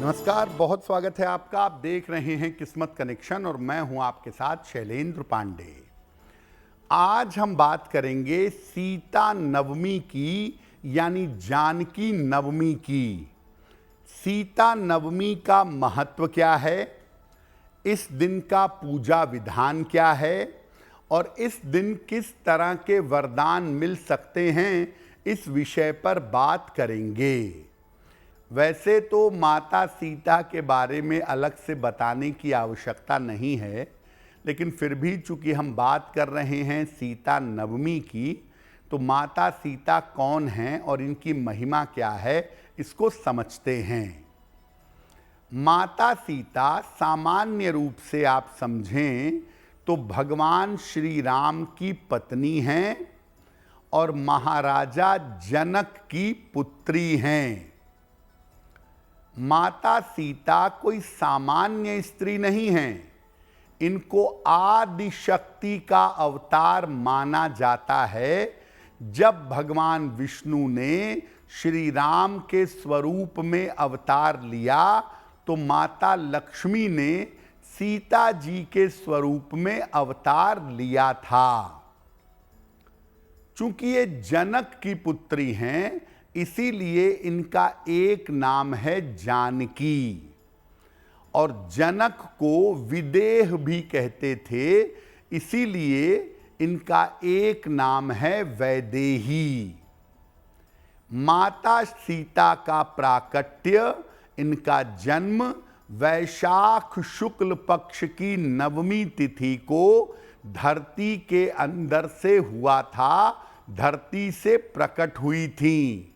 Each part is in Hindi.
नमस्कार, बहुत स्वागत है आपका। आप देख रहे हैं किस्मत कनेक्शन और मैं हूं आपके साथ शैलेंद्र पांडे। आज हम बात करेंगे सीता नवमी की, यानी जानकी नवमी की। सीता नवमी का महत्व क्या है, इस दिन का पूजा विधान क्या है और इस दिन किस तरह के वरदान मिल सकते हैं, इस विषय पर बात करेंगे। वैसे तो माता सीता के बारे में अलग से बताने की आवश्यकता नहीं है, लेकिन फिर भी चूंकि हम बात कर रहे हैं सीता नवमी की, तो माता सीता कौन हैं और इनकी महिमा क्या है, इसको समझते हैं। माता सीता सामान्य रूप से आप समझें तो भगवान श्री राम की पत्नी हैं और महाराजा जनक की पुत्री हैं। माता सीता कोई सामान्य स्त्री नहीं है, इनको आदि शक्ति का अवतार माना जाता है। जब भगवान विष्णु ने श्री राम के स्वरूप में अवतार लिया तो माता लक्ष्मी ने सीता जी के स्वरूप में अवतार लिया था। चूंकि ये जनक की पुत्री हैं, इसीलिए इनका एक नाम है जानकी, और जनक को विदेह भी कहते थे, इसीलिए इनका एक नाम है वैदेही। माता सीता का प्राकट्य, इनका जन्म वैशाख शुक्ल पक्ष की नवमी तिथि को धरती के अंदर से हुआ था, धरती से प्रकट हुई थी।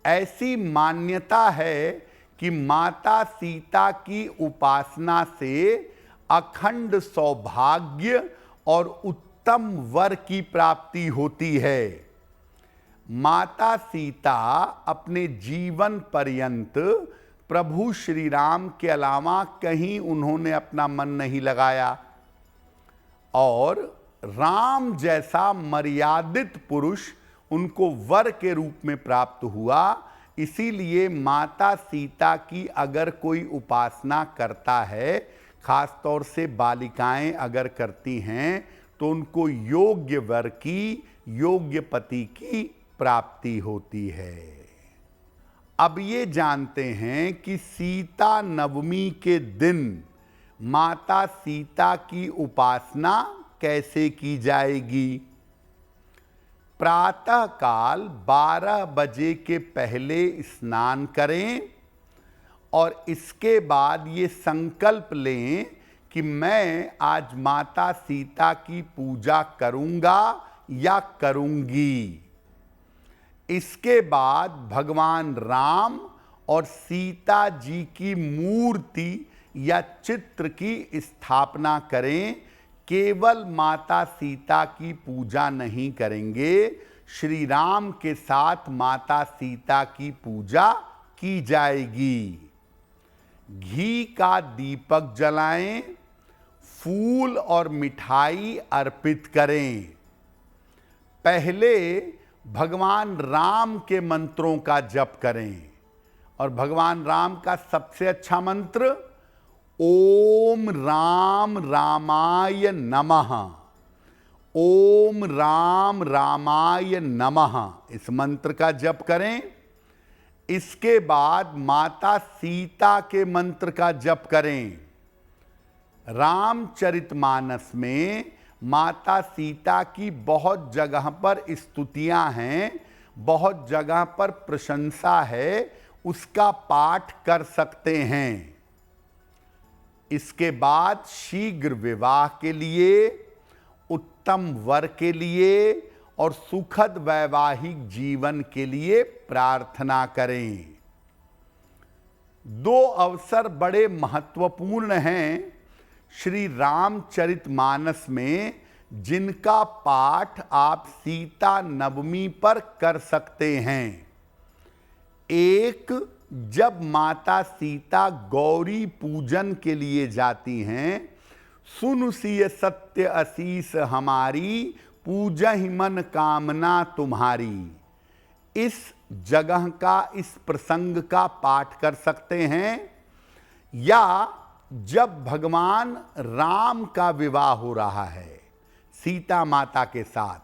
ऐसी मान्यता है कि माता सीता की उपासना से अखंड सौभाग्य और उत्तम वर की प्राप्ति होती है। माता सीता अपने जीवन पर्यंत प्रभु श्री राम के अलावा कहीं उन्होंने अपना मन नहीं लगाया, और राम जैसा मर्यादित पुरुष उनको वर के रूप में प्राप्त हुआ। इसीलिए माता सीता की अगर कोई उपासना करता है, खास तौर से बालिकाएं अगर करती हैं, तो उनको योग्य वर की, योग्य पति की प्राप्ति होती है। अब ये जानते हैं कि सीता नवमी के दिन माता सीता की उपासना कैसे की जाएगी। प्रातः काल 12 बजे के पहले स्नान करें और इसके बाद ये संकल्प लें कि मैं आज माता सीता की पूजा करूंगा या करूंगी। इसके बाद भगवान राम और सीता जी की मूर्ति या चित्र की स्थापना करें। केवल माता सीता की पूजा नहीं करेंगे, श्री राम के साथ माता सीता की पूजा की जाएगी। घी का दीपक जलाएं, फूल और मिठाई अर्पित करें। पहले भगवान राम के मंत्रों का जप करें, और भगवान राम का सबसे अच्छा मंत्र ओम राम रामाय नमः, ओम राम रामाय नमः, इस मंत्र का जप करें। इसके बाद माता सीता के मंत्र का जप करें। रामचरितमानस में माता सीता की बहुत जगह पर स्तुतियां हैं, बहुत जगह पर प्रशंसा है, उसका पाठ कर सकते हैं। इसके बाद शीघ्र विवाह के लिए, उत्तम वर के लिए और सुखद वैवाहिक जीवन के लिए प्रार्थना करें। दो अवसर बड़े महत्वपूर्ण हैं श्री रामचरितमानस में, जिनका पाठ आप सीता नवमी पर कर सकते हैं। एक, जब माता सीता गौरी पूजन के लिए जाती हैं, सुन सिय सत्य असीस हमारी, पूजहि मन कामना तुम्हारी। इस जगह का इस प्रसंग का पाठ कर सकते हैं, या जब भगवान राम का विवाह हो रहा है सीता माता के साथ,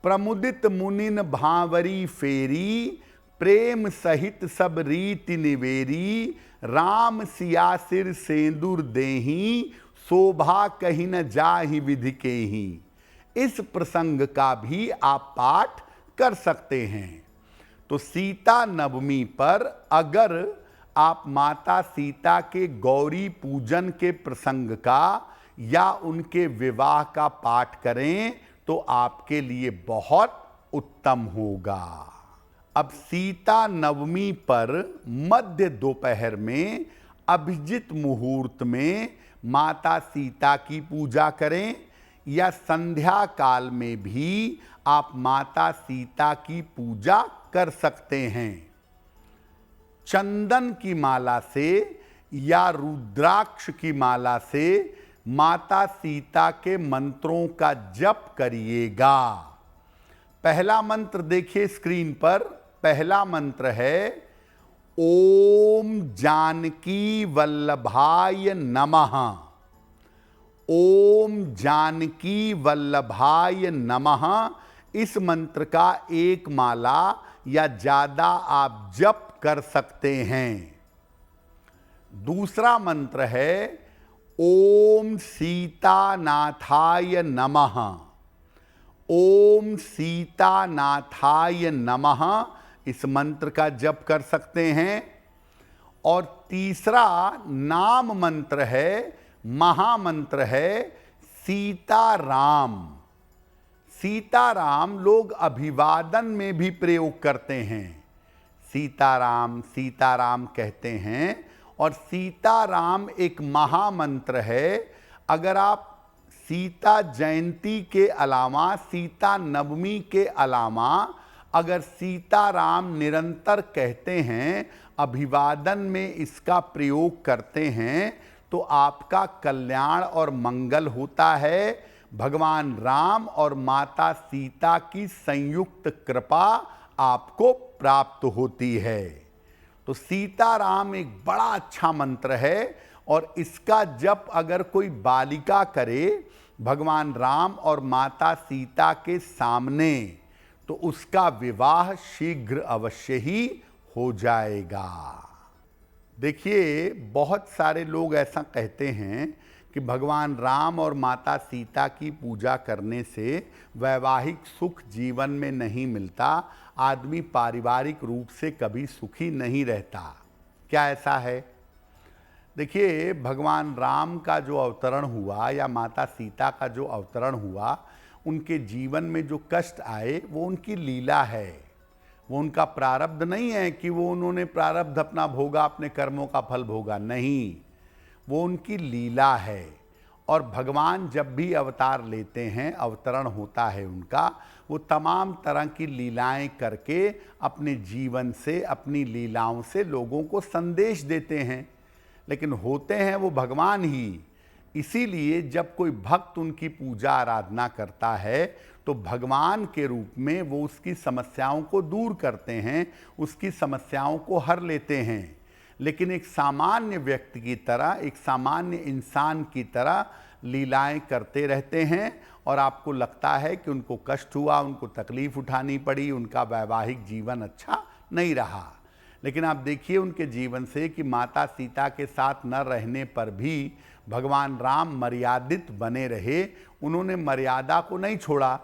प्रमुदित मुनिन भांवरी फेरी, प्रेम सहित सब रीति निवेरी, राम सिया सिर सेंदूर देही, शोभा कहीं न जाहि विधि के ही। इस प्रसंग का भी आप पाठ कर सकते हैं। तो सीता नवमी पर अगर आप माता सीता के गौरी पूजन के प्रसंग का या उनके विवाह का पाठ करें तो आपके लिए बहुत उत्तम होगा। अब सीता नवमी पर मध्य दोपहर में अभिजित मुहूर्त में माता सीता की पूजा करें, या संध्या काल में भी आप माता सीता की पूजा कर सकते हैं। चंदन की माला से या रुद्राक्ष की माला से माता सीता के मंत्रों का जप करिएगा। पहला मंत्र देखिए स्क्रीन पर। पहला मंत्र है ओम जानकी वल्लभाय नमः। ओम जानकी वल्लभाय नमः। इस मंत्र का एक माला या ज्यादा आप जप कर सकते हैं। दूसरा मंत्र है ओम सीतानाथाय नमः। ओम सीतानाथाय नमः। इस मंत्र का जप कर सकते हैं। और तीसरा नाम मंत्र है, महामंत्र है सीताराम। सीताराम लोग अभिवादन में भी प्रयोग करते हैं। सीताराम सीताराम कहते हैं। और सीताराम एक महामंत्र है। अगर आप सीता जयंती के अलावा, सीता नवमी के अलावा अगर सीताराम निरंतर कहते हैं, अभिवादन में इसका प्रयोग करते हैं, तो आपका कल्याण और मंगल होता है। भगवान राम और माता सीता की संयुक्त कृपा आपको प्राप्त होती है। तो सीताराम एक बड़ा अच्छा मंत्र है, और इसका जप अगर कोई बालिका करे भगवान राम और माता सीता के सामने, तो उसका विवाह शीघ्र अवश्य ही हो जाएगा। देखिए, बहुत सारे लोग ऐसा कहते हैं कि भगवान राम और माता सीता की पूजा करने से वैवाहिक सुख जीवन में नहीं मिलता, आदमी पारिवारिक रूप से कभी सुखी नहीं रहता। क्या ऐसा है? देखिए, भगवान राम का जो अवतरण हुआ या माता सीता का जो अवतरण हुआ, उनके जीवन में जो कष्ट आए वो उनकी लीला है। वो उनका प्रारब्ध नहीं है कि वो उन्होंने प्रारब्ध अपना भोगा, अपने कर्मों का फल भोगा, नहीं, वो उनकी लीला है। और भगवान जब भी अवतार लेते हैं, अवतरण होता है उनका, वो तमाम तरह की लीलाएं करके अपने जीवन से, अपनी लीलाओं से लोगों को संदेश देते हैं। लेकिन होते हैं वो भगवान ही। इसीलिए जब कोई भक्त उनकी पूजा आराधना करता है तो भगवान के रूप में वो उसकी समस्याओं को दूर करते हैं, उसकी समस्याओं को हर लेते हैं। लेकिन एक सामान्य व्यक्ति की तरह, एक सामान्य इंसान की तरह लीलाएं करते रहते हैं, और आपको लगता है कि उनको कष्ट हुआ, उनको तकलीफ उठानी पड़ी, उनका वैवाहिक जीवन अच्छा नहीं रहा। लेकिन आप देखिए उनके जीवन से कि माता सीता के साथ न रहने पर भी भगवान राम मर्यादित बने रहे, उन्होंने मर्यादा को नहीं छोड़ा।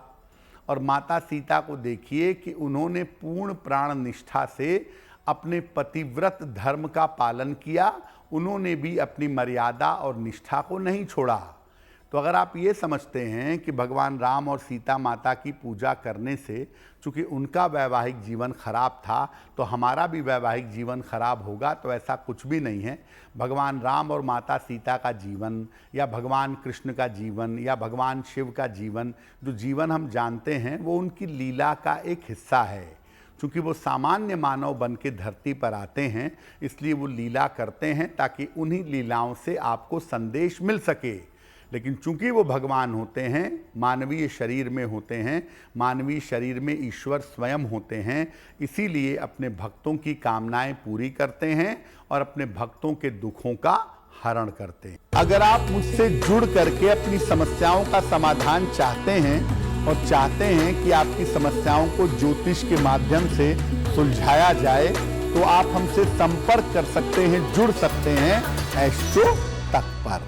और माता सीता को देखिए कि उन्होंने पूर्ण प्राण निष्ठा से अपने पतिव्रत धर्म का पालन किया, उन्होंने भी अपनी मर्यादा और निष्ठा को नहीं छोड़ा। तो अगर आप ये समझते हैं कि भगवान राम और सीता माता की पूजा करने से, चूँकि उनका वैवाहिक जीवन खराब था, तो हमारा भी वैवाहिक जीवन खराब होगा, तो ऐसा कुछ भी नहीं है। भगवान राम और माता सीता का जीवन, या भगवान कृष्ण का जीवन, या भगवान शिव का जीवन, जो जीवन हम जानते हैं, वो उनकी लीला का एक हिस्सा है। चूँकि वो सामान्य मानव बन के धरती पर आते हैं, इसलिए वो लीला करते हैं ताकि उन्हीं लीलाओं से आपको संदेश मिल सके। लेकिन चूंकि वो भगवान होते हैं, मानवीय शरीर में होते हैं, मानवीय शरीर में ईश्वर स्वयं होते हैं, इसीलिए अपने भक्तों की कामनाएं पूरी करते हैं और अपने भक्तों के दुखों का हरण करते हैं। अगर आप मुझसे जुड़ करके अपनी समस्याओं का समाधान चाहते हैं और चाहते हैं कि आपकी समस्याओं को ज्योतिष के माध्यम से सुलझाया जाए, तो आप हमसे संपर्क कर सकते हैं, जुड़ सकते हैं एस्ट्रो तक पर।